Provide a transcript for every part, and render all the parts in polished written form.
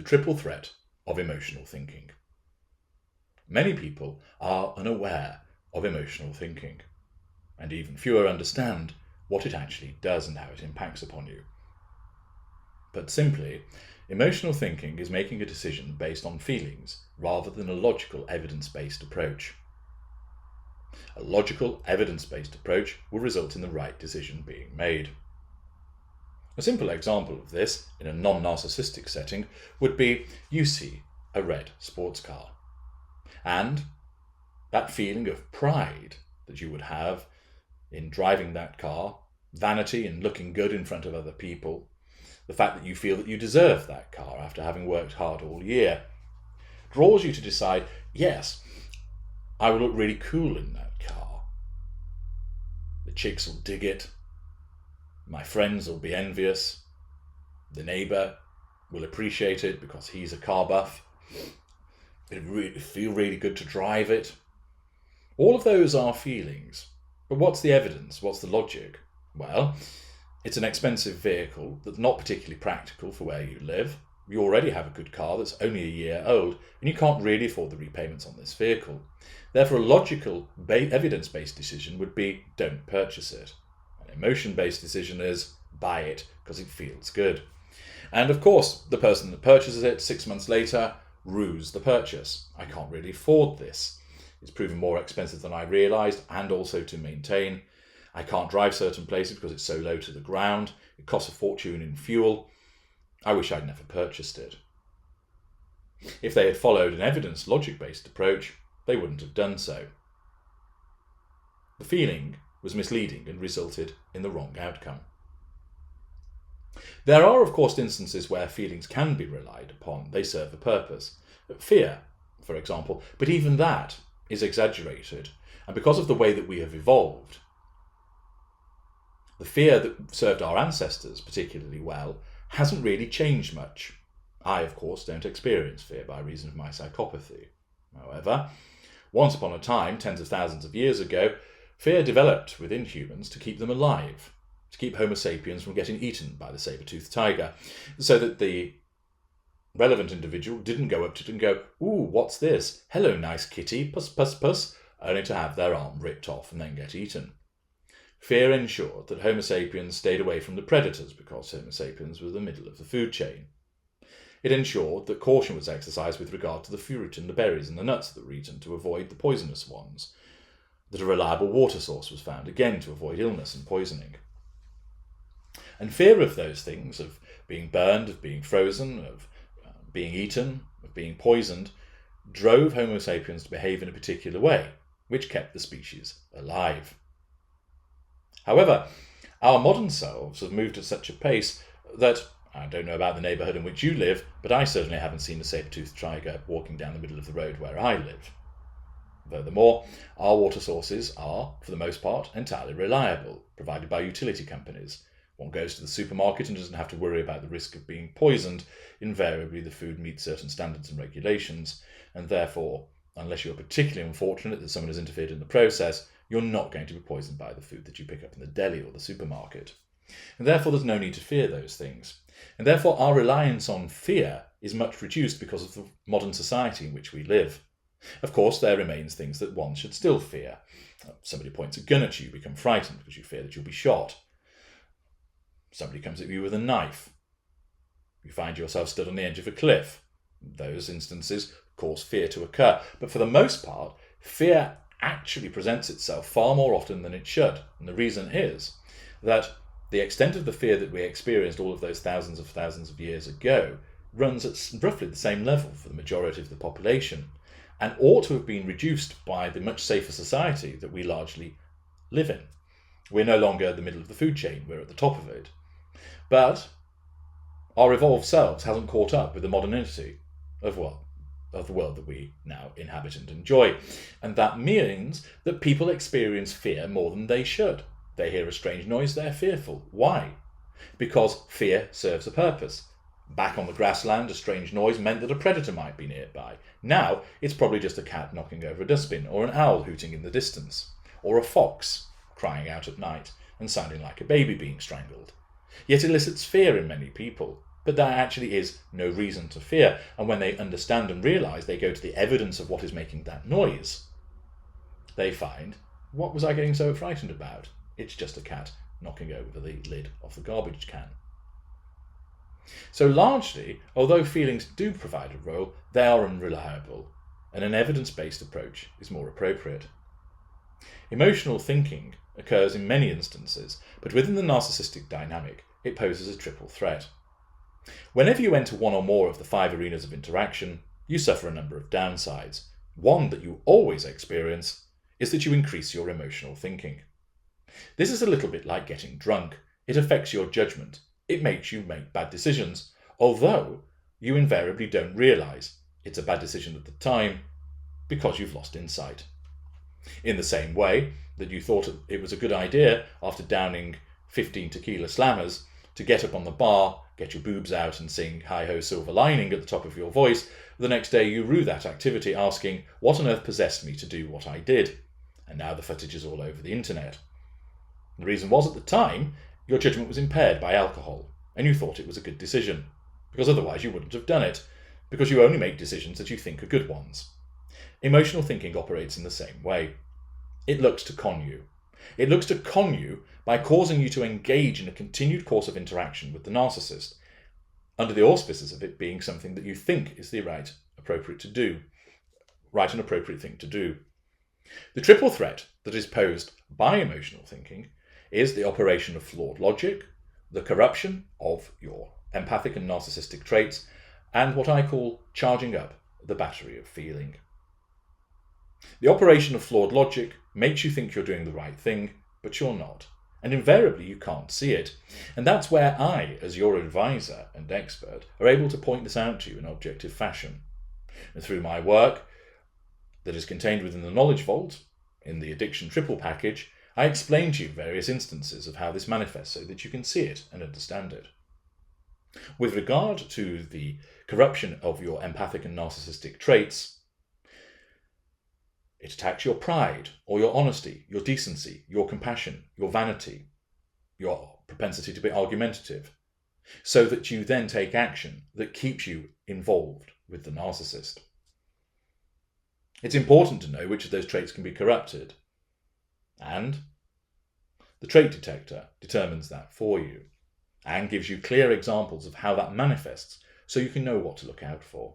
the triple threat of emotional thinking. Many people are unaware of emotional thinking, and even fewer understand what it actually does and how it impacts upon you. But simply, emotional thinking is making a decision based on feelings rather than a logical, evidence-based approach. A logical, evidence-based approach will result in the right decision being made. A simple example of this in a non-narcissistic setting would be you see a red sports car, and that feeling of pride that you would have in driving that car, vanity in looking good in front of other people, the fact that you feel that you deserve that car after having worked hard all year, draws you to decide, yes, I will look really cool in that car. The chicks will dig it. My friends will be envious. The neighbour will appreciate it because he's a car buff. It'll really feel really good to drive it. All of those are feelings. But what's the evidence? What's the logic? Well, it's an expensive vehicle that's not particularly practical for where you live. You already have a good car that's only a year old, and you can't really afford the repayments on this vehicle. Therefore, a logical, evidence-based decision would be don't purchase it. An emotion-based decision is buy it because it feels good. And of course, the person that purchases it 6 months later rues the purchase. I can't really afford this. It's proven more expensive than I realised, and also to maintain. I can't drive certain places because it's so low to the ground. It costs a fortune in fuel. I wish I'd never purchased it. If they had followed an evidence, logic-based approach, they wouldn't have done so. The feeling was misleading and resulted in the wrong outcome. There are, of course, instances where feelings can be relied upon. They serve a purpose. Fear, for example, but even that is exaggerated. And because of the way that we have evolved, the fear that served our ancestors particularly well hasn't really changed much. I, of course, don't experience fear by reason of my psychopathy. However, once upon a time, tens of thousands of years ago, fear developed within humans to keep them alive, to keep Homo sapiens from getting eaten by the saber-toothed tiger, so that the relevant individual didn't go up to it and go, "Ooh, what's this? Hello, nice kitty, puss, puss, puss," only to have their arm ripped off and then get eaten. Fear ensured that Homo sapiens stayed away from the predators because Homo sapiens were the middle of the food chain. It ensured that caution was exercised with regard to the fruit and the berries and the nuts that were eaten to avoid the poisonous ones, that a reliable water source was found, again to avoid illness and poisoning. And fear of those things, of being burned, of being frozen, of being eaten, of being poisoned, drove Homo sapiens to behave in a particular way, which kept the species alive. However, our modern selves have moved at such a pace that, I don't know about the neighbourhood in which you live, but I certainly haven't seen a saber-toothed tiger walking down the middle of the road where I live. Furthermore, our water sources are, for the most part, entirely reliable, provided by utility companies. One goes to the supermarket and doesn't have to worry about the risk of being poisoned. Invariably, the food meets certain standards and regulations, and therefore, unless you're particularly unfortunate that someone has interfered in the process, you're not going to be poisoned by the food that you pick up in the deli or the supermarket. And therefore, there's no need to fear those things. And therefore, our reliance on fear is much reduced because of the modern society in which we live. Of course, there remains things that one should still fear. Somebody points a gun at you, you become frightened because you fear that you'll be shot. Somebody comes at you with a knife. You find yourself stood on the edge of a cliff. Those instances cause fear to occur. But for the most part, fear actually presents itself far more often than it should. And the reason is that the extent of the fear that we experienced all of those thousands of years ago runs at roughly the same level for the majority of the population, and ought to have been reduced by the much safer society that we largely live in. We're no longer at the middle of the food chain, we're at the top of it. But our evolved selves hasn't caught up with the modernity of the world that we now inhabit and enjoy. And that means that people experience fear more than they should. They hear a strange noise, they're fearful. Why? Because fear serves a purpose. Back on the grassland, a strange noise meant that a predator might be nearby. Now, it's probably just a cat knocking over a dustbin, or an owl hooting in the distance, or a fox crying out at night and sounding like a baby being strangled. Yet it elicits fear in many people. but there actually is no reason to fear. And when they understand and realise, they go to the evidence of what is making that noise. They find, what was I getting so frightened about? It's just a cat knocking over the lid of the garbage can. So largely, although feelings do provide a role, they are unreliable, and an evidence-based approach is more appropriate. Emotional thinking occurs in many instances, but within the narcissistic dynamic, it poses a triple threat. Whenever you enter one or more of the 5 arenas of interaction, you suffer a number of downsides. One that you always experience is that you increase your emotional thinking. This is a little bit like getting drunk. It affects your judgment. It makes you make bad decisions, although you invariably don't realise it's a bad decision at the time because you've lost insight. In the same way that you thought it was a good idea after downing 15 tequila slammers to get up on the bar, get your boobs out and sing Hi-Ho Silver Lining at the top of your voice, the next day you rue that activity asking, what on earth possessed me to do what I did? And now the footage is all over the internet. The reason was, at the time, your judgment was impaired by alcohol, and you thought it was a good decision, because otherwise you wouldn't have done it, because you only make decisions that you think are good ones. Emotional thinking operates in the same way. It looks to con you. It looks to con you by causing you to engage in a continued course of interaction with the narcissist, under the auspices of it being something that you think is the right and appropriate thing to do. The triple threat that is posed by emotional thinking is the operation of flawed logic, the corruption of your empathic and narcissistic traits, and what I call charging up the battery of feeling. The operation of flawed logic makes you think you're doing the right thing, but you're not. And invariably you can't see it. And that's where I, as your advisor and expert, are able to point this out to you in objective fashion. And through my work that is contained within the Knowledge Vault, in the Addiction Triple Package, I explain to you various instances of how this manifests so that you can see it and understand it. With regard to the corruption of your empathic and narcissistic traits, it attacks your pride or your honesty, your decency, your compassion, your vanity, your propensity to be argumentative, so that you then take action that keeps you involved with the narcissist. It's important to know which of those traits can be corrupted, and the trait detector determines that for you and gives you clear examples of how that manifests so you can know what to look out for.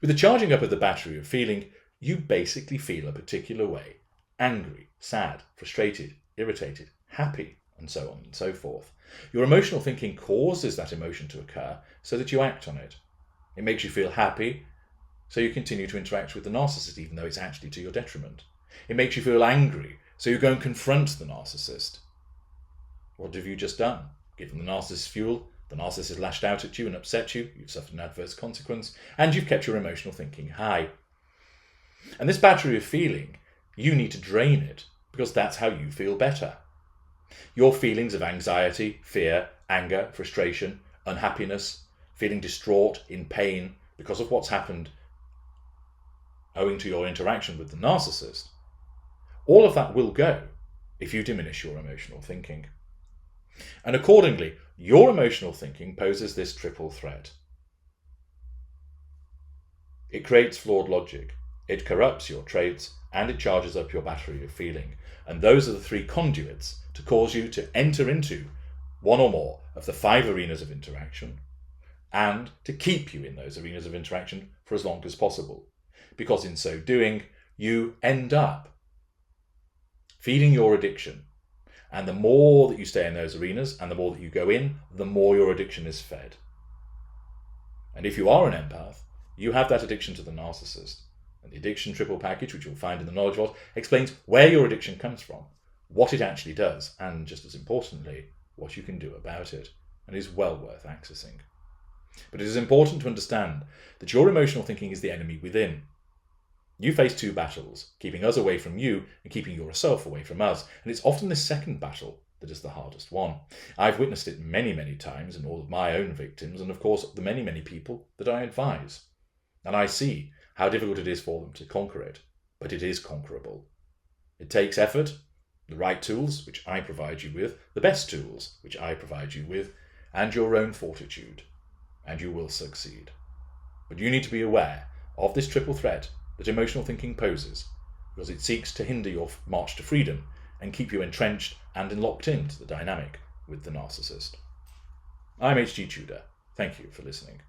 With the charging up of the battery of feeling, you basically feel a particular way: angry, sad, frustrated, irritated, happy, and so on and so forth. Your emotional thinking causes that emotion to occur so that you act on it. It makes you feel happy, so you continue to interact with the narcissist even though it's actually to your detriment. It makes you feel angry, so you go and confront the narcissist. What have you just done? Given the narcissist fuel, the narcissist lashed out at you and upset you, you've suffered an adverse consequence, and you've kept your emotional thinking high. And this battery of feeling, you need to drain it, because that's how you feel better. Your feelings of anxiety, fear, anger, frustration, unhappiness, feeling distraught, in pain because of what's happened owing to your interaction with the narcissist, all of that will go if you diminish your emotional thinking. And accordingly, your emotional thinking poses this triple threat. It creates flawed logic, it corrupts your traits, and it charges up your battery of feeling. And those are the 3 conduits to cause you to enter into one or more of the 5 arenas of interaction, and to keep you in those arenas of interaction for as long as possible. Because in so doing, you end up feeding your addiction. And the more that you stay in those arenas and the more that you go in, the more your addiction is fed. And if you are an empath, you have that addiction to the narcissist. And the Addiction Triple Package, which you'll find in the Knowledge Vault, explains where your addiction comes from, what it actually does, and just as importantly, what you can do about it, and is well worth accessing. But it is important to understand that your emotional thinking is the enemy within. You face 2 battles, keeping us away from you and keeping yourself away from us. And it's often this second battle that is the hardest one. I've witnessed it many, many times in all of my own victims and, of course, the many, many people that I advise. And I see how difficult it is for them to conquer it. But it is conquerable. It takes effort, the right tools, which I provide you with, the best tools, which I provide you with, and your own fortitude, and you will succeed. But you need to be aware of this triple threat that emotional thinking poses, because it seeks to hinder your march to freedom and keep you entrenched and locked into the dynamic with the narcissist. I'm H.G. Tudor. Thank you for listening.